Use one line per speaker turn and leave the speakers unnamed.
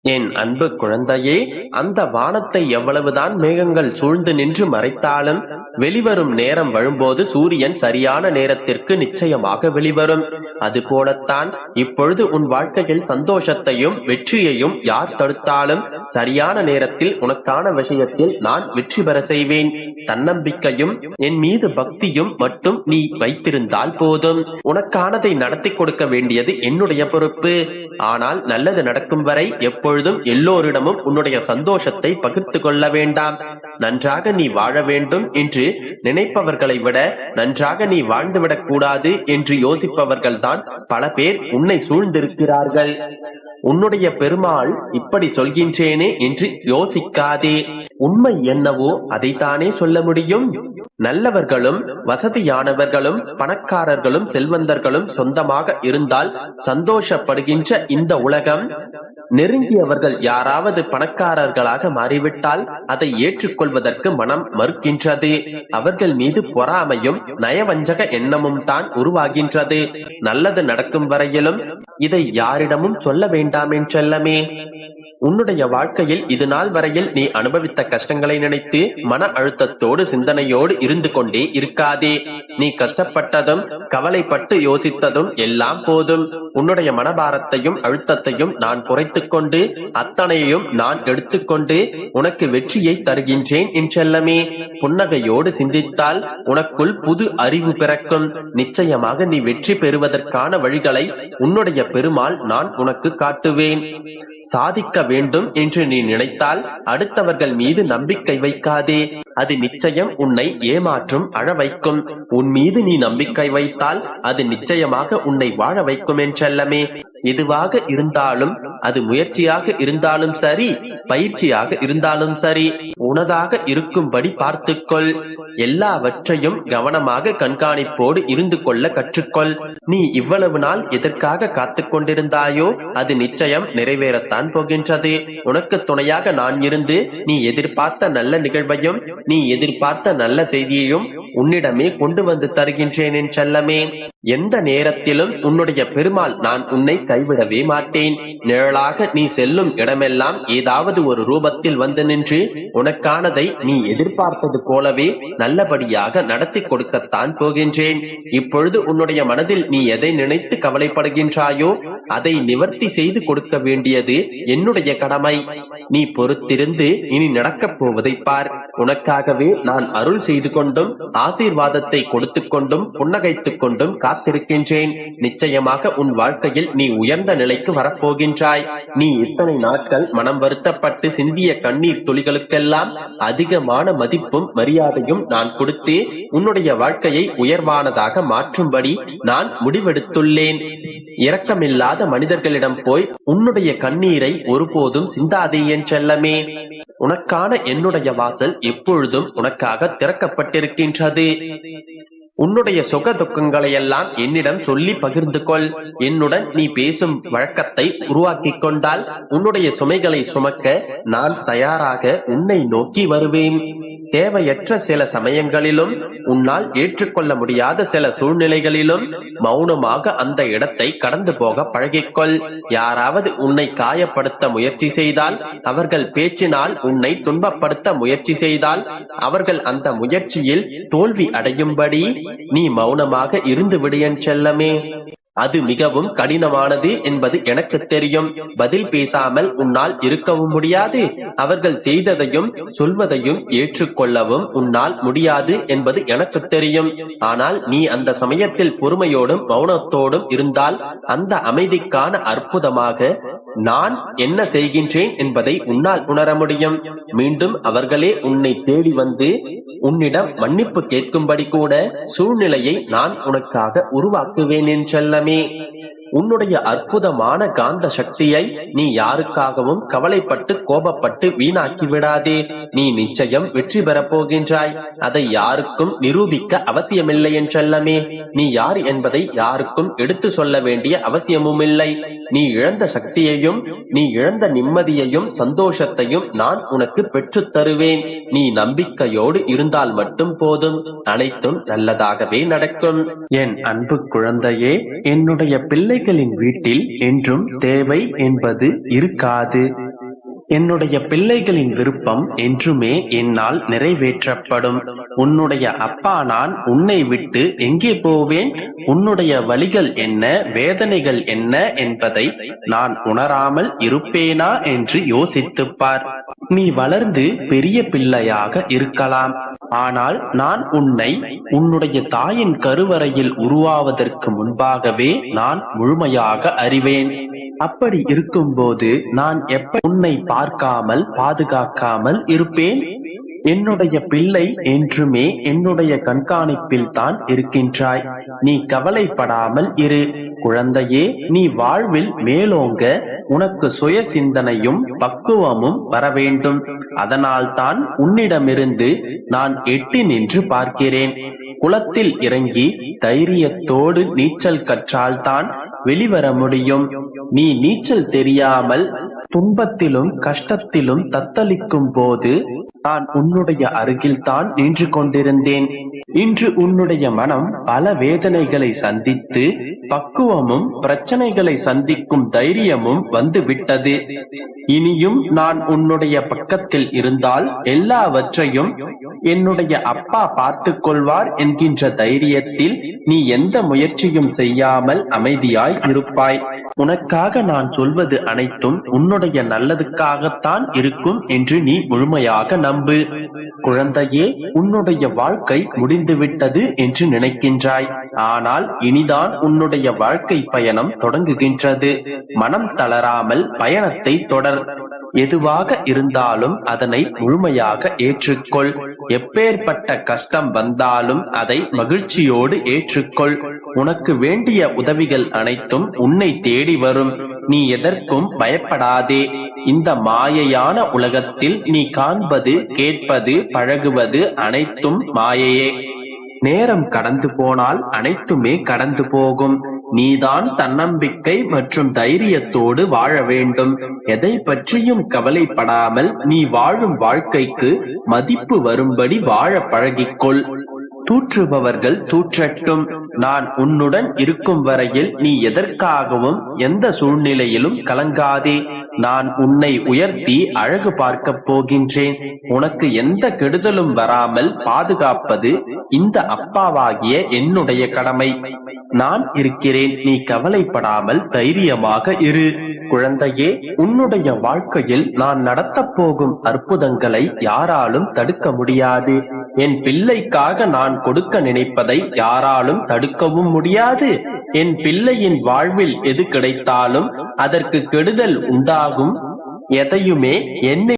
என் அன்பு குழந்தையே, அந்த வானத்தை எவ்வளவுதான் மேகங்கள் சூழ்ந்து நின்று மறைத்தாலும் வெளிவரும் நேரம் வரும்போது சூரியன் சரியான நேரத்திற்கு நிச்சயமாக வெளிவரும். அதுபோலத்தான் இப்பொழுது உன் வாழ்க்கையில் சந்தோஷத்தையும் வெற்றியையும் யார் தடுத்தாலும் சரியான நேரத்தில் உனக்கான விஷயத்தில் நான் வெற்றி பெற செய்வேன். தன்னம்பிக்கையும் என் மீது பக்தியும் மட்டும் நீ வைத்திருந்தால் போதும். உனக்கானதை நடத்தி கொடுக்க வேண்டியது என்னுடைய பொறுப்பு. ஆனால் நல்லது நடக்கும் வரை எப்பொழுதும் எல்லோரிடமும் உன்னுடைய சந்தோஷத்தை பகிர்ந்து கொள்ள வேண்டாம். நன்றாக நீ வாழ வேண்டும் என்று நினைப்பவர்களை விட நன்றாக நீ வாழ்ந்துவிடக் கூடாது என்று யோசிப்பவர்கள் தான் பல பேர் உன்னை சூழ்ந்திருக்கிறார்கள். உன்னுடைய பெருமாள் இப்படி சொல்கின்றேனே என்று யோசிக்காதே. உண்மை என்னவோ அதைத்தானே சொல்ல முடியும். நல்லவர்களும் வசதியானவர்களும் பணக்காரர்களும் செல்வந்தர்களும் சொந்தமாக இருந்தால் சந்தோஷப்படுகின்ற இந்த உலகம், நெருங்கியவர்கள் யாராவது பணக்காரர்களாக மாறிவிட்டால் அதை ஏற்றுக்கொள்வதற்கு மனம் மறுக்கின்றது. அவர்கள் மீது பொறாமையும் நயவஞ்சக எண்ணமும் தான் உருவாகின்றது. நல்லது நடக்கும் வரையிலும் இதை யாரிடமும் சொல்ல வேண்டாம் என்றெல்லமே. உன்னுடைய வாழ்க்கையில் இது நாள் வரையில் நீ அனுபவித்த கஷ்டங்களை நினைத்து மன அழுத்தத்தோடு சிந்தனையோடு இருந்து கொண்டே இருக்காதே. நீ கஷ்டப்பட்டதும் கவலைப்பட்டு யோசித்ததும் எல்லாம் போதும். உன்னுடைய மனபாரத்தையும் அழுத்தத்தையும் நான் குறைத்துக் கொண்டு அத்தனையையும் நான் எடுத்துக்கொண்டு உனக்கு வெற்றியை தருகின்றேன் என்றெல்லமே. புன்னகையோடு சிந்தித்தால் உனக்குள் புது அறிவு பிறக்கும். நிச்சயமாக நீ வெற்றி பெறுவதற்கான வழிகளை உன்னுடைய பெருமாள் நான் உனக்கு காட்டுவேன். சாதிக்க வேண்டும் என்று நீ நினைத்தால் அடுத்தவர்கள் மீது நம்பிக்கை வைக்காதே. அது நிச்சயம் உன்னை ஏமாற்றும், அழ வைக்கும். உன் மீது நீ நம்பிக்கை வைத்தால் அது நிச்சயமாக உன்னை வாழ வைக்கும் என்றெல்லமே. எதுவாக இருந்தாலும், அது முயற்சியாக இருந்தாலும் சரி, பயிற்சியாக இருந்தாலும் சரி, உனதாக இருக்கும்படி பார்த்துக்கொள். எல்லாவற்றையும் கவனமாக கண்காணிப்போடு இருந்து கொள்ள கற்றுக்கொள். நீ இவ்வளவு நாள் எதற்காக காத்துக் கொண்டிருந்தாயோ அது நிச்சயம் நிறைவேறத்தான் போகின்றது. உனக்கு துணையாக நான் இருந்து நீ எதிர்பார்த்த நல்ல நிகழ்வையும் நீ எதிர்பார்த்த நல்ல செய்தியையும் உன்னிடமே கொண்டு வந்து தருகின்றேன் என்றெல்லமே. எந்த நேரத்திலும் உன்னுடைய பெருமாள் நான் உன்னை கைவிடவே மாட்டேன். நிழலாக நீ செல்லும் இடமெல்லாம் ஏதாவது ஒரு ரூபத்தில் வந்து நின்று உனக்கானதை நீ எதிர்பார்ப்பது போலவே நல்லபடியாக நடத்தி கொடுக்கத்தான் போகின்றேன். இப்பொழுது உன்னுடைய மனதில் நீ எதை நினைத்து கவலைப்படுகின்றாயோ அதை நிவர்த்தி செய்து கொடுக்க வேண்டியது என்னுடைய கடமை. நீ பொறுத்திருந்து இனி நடக்கப் போவதை பார். உனக்காகவே நான் அருள் செய்து கொண்டும் ஆசீர்வாதத்தை கொடுத்து கொண்டும் புன்னகைத்துக் கொண்டும் காத்திருக்கின்றேன். நிச்சயமாக உன் வாழ்க்கையில் நீ உயர்ந்த நிலைக்கு வரப்போகின்றாய். நீ இத்தனை நாட்கள் மனம் வருத்தப்பட்டு சிந்திய கண்ணீர் துளிகளுக்கெல்லாம் அதிகமான மதிப்பும் மரியாதையும் நான் கொடுத்து உன்னுடைய வாழ்க்கையை உயர்வானதாக மாற்றும்படி நான் முடிவெடுத்துள்ளேன். இரக்கமில்லாத மனிதர்களிடம் போய் உன்னுடைய கண்ணீரை ஒருபோதும் சிந்தாதே என்றெல்லமே. உனக்கான என்னுடைய வாசல் எப்பொழுதும் உனக்காக திறக்கப்பட்டிருக்கின்றது. உன்னுடைய சுக துக்கங்களை எல்லாம் என்னிடம் சொல்லி பகிர்ந்து கொள். என்னுடன் நீ பேசும் வழக்கத்தை உருவாக்கி கொண்டால் உன்னுடைய சுமைகளை சுமக்க நான் தயாராக உன்னை நோக்கி வருவேன். தேவையற்ற சில சமயங்களிலும் உன்னால் ஏற்றுக்கொள்ள முடியாத சில சூழ்நிலைகளிலும் மௌனமாக அந்த இடத்தை கடந்து போக பழகிக்கொள். யாராவது உன்னை காயப்படுத்த முயற்சி செய்தால், அவர்கள் பேச்சினால் உன்னை துன்பப்படுத்த முயற்சி செய்தால், அவர்கள் அந்த முயற்சியில் தோல்வி அடையும்படி நீ மௌனமாக இருந்து விடு என் செல்லமே. அது மிகவும் கடினமானது என்பது எனக்கு தெரியும். பதில் பேசாமல் உன்னால் இருக்கவும் முடியாது. அவர்கள் செய்ததையும் சொல்வதையும் ஏற்றுக்கொள்ளவும் உன்னால் முடியாது என்பது எனக்கு தெரியும். ஆனால் நீ அந்த சமயத்தில் பொறுமையோடும் மௌனத்தோடும் இருந்தால் அந்த அமைதிக்கான அற்புதமாக நான் என்ன செய்கின்றேன் என்பதை உன்னால் உணர முடியும். மீண்டும் அவர்களே உன்னை தேடி வந்து உன்னிடம் மன்னிப்பு கேட்கும்படி கூட சூழ்நிலையை நான் உனக்காக உருவாக்குவேன் என்றெல்லமே. உன்னுடைய அற்புதமான காந்த சக்தியை நீ யாருக்காகவும் கவலைப்பட்டு கோபப்பட்டு வீணாக்கி விடாதே. நீ நிச்சயம் வெற்றி பெறப் போகின்றாய். அதை யாருக்கும் நிரூபிக்க அவசியமில்லை என்றெல்லமே. நீ யார் என்பதை யாருக்கும் எடுத்து சொல்ல வேண்டிய அவசியமும் இல்லை. நீ இழந்த சக்தியையும் நீ இழந்த நிம்மதியையும் சந்தோஷத்தையும் நான் உனக்கு பெற்றுத் தருவேன். நீ நம்பிக்கையோடு இருந்தால் மட்டும் போதும். அனைத்தும் நல்லதாகவே நடக்கும். என் அன்பு குழந்தையே, என்னுடைய பிள்ளைகளின் வீட்டில் என்றும் தேவை என்பது இருக்காது. என்னுடைய பிள்ளைகளின் விருப்பம் என்றுமே என்னால் நிறைவேற்றப்படும். உன்னுடைய அப்பா நான் உன்னை விட்டு எங்கே போவேன்? உன்னுடைய வலிகள் என்ன, வேதனைகள் என்ன என்பதை நான் உணராமல் இருப்பேனா என்று யோசித்துப் பார். நீ வளர்ந்து பெரிய பிள்ளையாக இருக்கலாம். ஆனால் நான் உன்னை உன்னுடைய தாயின் கருவறையில் உருவாவதற்கு முன்பாகவே நான் முழுமையாக அறிவேன். அப்படி இருக்கும்போது நான் எப்படி உன்னை பார்க்காமல் பாதுகாக்காமல் இருப்பேன்? என்னுடைய பிள்ளை என்றுமே என்னுடைய கண்காணிப்பில் தான் இருக்கின்றாய். நீ கவலைப்படாமல் இரு குழந்தையே. நீ வாழ்வில் மேலோங்க உனக்கு சுய சிந்தனையும் பக்குவமும் வர வேண்டும். அதனால் தான் உன்னிடமிருந்து நான் எட்டி நின்று பார்க்கிறேன். குளத்தில் இறங்கி தைரியத்தோடு நீச்சல் கற்றால்தான் வெளிவர முடியும். நீ நீச்சல் தெரியாமல் துன்பத்திலும் கஷ்டத்திலும் தத்தளிக்கும் போது நான் உன்னுடைய அருகில் தான் நின்று கொண்டிருந்தேன். இன்று உன்னுடைய மனம் பல வேதனைகளை சந்தித்து பக்குவமும் பிரச்சனைகளை சந்திக்கும் தைரியமும் வந்து விட்டது. இனியும் நான் உன்னுடைய பக்கத்தில் இருந்தால் எல்லாவற்றையும் என்னுடைய அப்பா பார்த்துக் கொள்வார் என்கின்ற தைரியத்தில் நீ எந்த முயற்சியும் செய்யாமல் அமைதியாய் இருப்பாய். உனக்காக நான் சொல்வது அனைத்தும் உன்னுடைய நல்லதுக்காகத்தான் இருக்கும் என்று நீ முழுமையாக நம்பு. குழந்தையே, உன்னுடைய வாழ்க்கை முடிந்துவிட்டது என்று நினைக்கின்றாய். ஆனால் இனிதான் உன்னுடைய வாழ்க்கை பயணம் தொடங்குகின்றது. மனம் தளராமல் பயணத்தை தொடர். எதுவாக இருந்தாலும் அதனை முழுமையாக ஏற்றுக்கொள். எப்பேற்பட்ட கஷ்டம் வந்தாலும் அதை மகிழ்ச்சியோடு ஏற்றுக்கொள். உனக்கு வேண்டிய உதவிகள் அனைத்தும் உன்னை தேடி வரும். நீ எதற்கும் பயப்படாதே. இந்த மாயையான உலகத்தில் நீ காண்பது, கேட்பது, பழகுவது அனைத்தும் மாயையே. நேரம் கடந்து போனால் அனைத்துமே கடந்து போகும். நீதான் தன்னம்பிக்கை மற்றும் தைரியத்தோடு வாழ வேண்டும். எதை பற்றியும் கவலைப்படாமல் நீ வாழும் வாழ்க்கைக்கு மதிப்பு வரும்படி வாழ பழகிக்கொள். தூற்றுபவர்கள் தூற்றட்டும். நான் உன்னுடன் இருக்கும் வரையில் நீ எதற்காகவும் எந்த சூழ்நிலையிலும் கலங்காதே. நான் உன்னை உயர்த்தி அழகு பார்க்க போகின்றேன். உனக்கு எந்த கெடுதலும் வராமல் பாதுகாப்பது இந்த அப்பாவாகிய என்னுடைய கடமை. நான் இருக்கிறேன். நீ கவலைப்படாமல் தைரியமாக இரு. குழந்தையே, உன்னுடைய வாழ்க்கையில் நான் நடத்தப் போகும் அற்புதங்களை யாராலும் தடுக்க முடியாது. என் பிள்ளைக்காக நான் கொடுக்க நினைப்பதை யாராலும் தடுக்கவும் முடியாது. என் பிள்ளையின் வாழ்வில் எது கிடைத்தாலும் அதற்கு கெடுதல் உண்டாகும். எதையுமே என்னை